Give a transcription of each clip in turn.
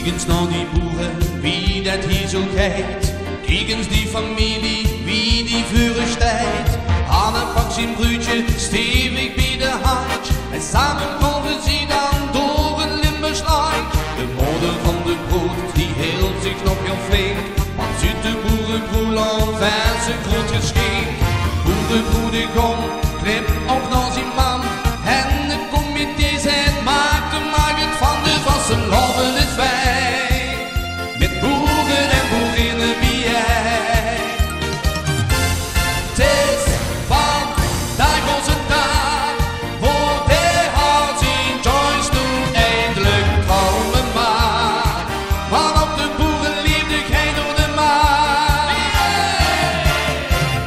Kijk eens naar die boeren, wie dat hier zo kijkt. Kijk eens die familie, wie die vuren stijgt. Anne pakt zijn broodje stevig bij de hand. En samen komen ze dan door een Limburgslijn. De moeder van de brood, die hield zich nog heel flink. Want zit de boerenbroel al verse groot geschenk. Boerenbroed die komt, knip ook naar zijn man. En het comité zegt, maak de maggot van de vassen loven het fijn. Met boeren en boerinnen wie jij. Het is vandaag onze dag, voor de hart zien Joyce nu eindelijk trouwen maakt. Maar op de boerenliefde geen door de maag.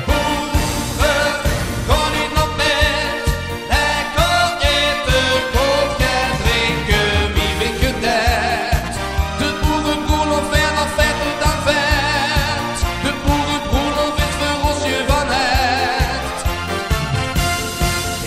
Boeren, ga niet naar bed, lekker eten, koop gaan drinken, wie weet je dat. De boerenbroelof werd nog vetter dan vet. De boerenbroelof is voor ons je van het.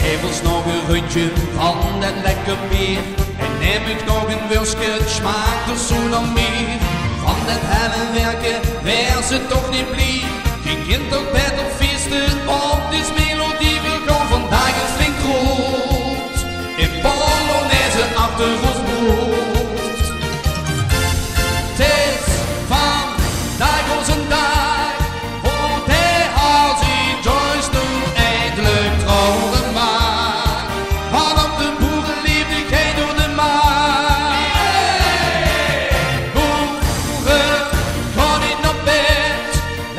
Geef ons nog een rundje van dat lekker bier. En neem ik nog een wurstje, het smaakt er zo nog meer. Van dat hellen werken, waar ze toch niet blieb. Geen kind op bed op feesten, op deze melodie wil gewoon vandaag een flink groot. In Polonaise achter ons brood. Het is vandaag onze dag, voor de hart ziet Joyce nu eindelijk trouwen maakt. Maar op de boerenliefde geen door de maag. Boeren, ga niet naar bed,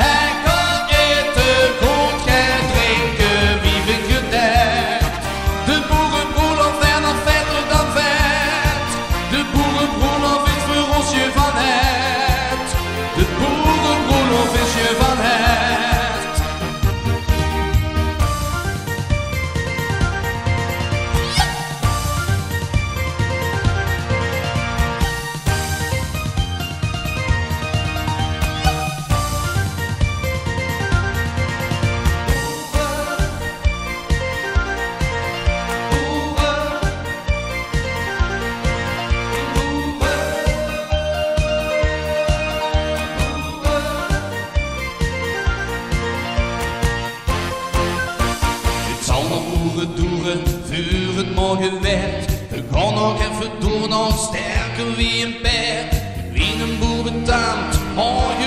lekker eten, goed gaan drinken, wie vind je dat? De boerenbroelof werd nog vetter dan vet. De boerenbroelof is voor ons je van het. De boerenbroelof is je van het. Het zal nog boeren doeren, vuur het morgen werd. We gaan nog even door, nog sterker wie een perd. Wie een boer betaamt, morgen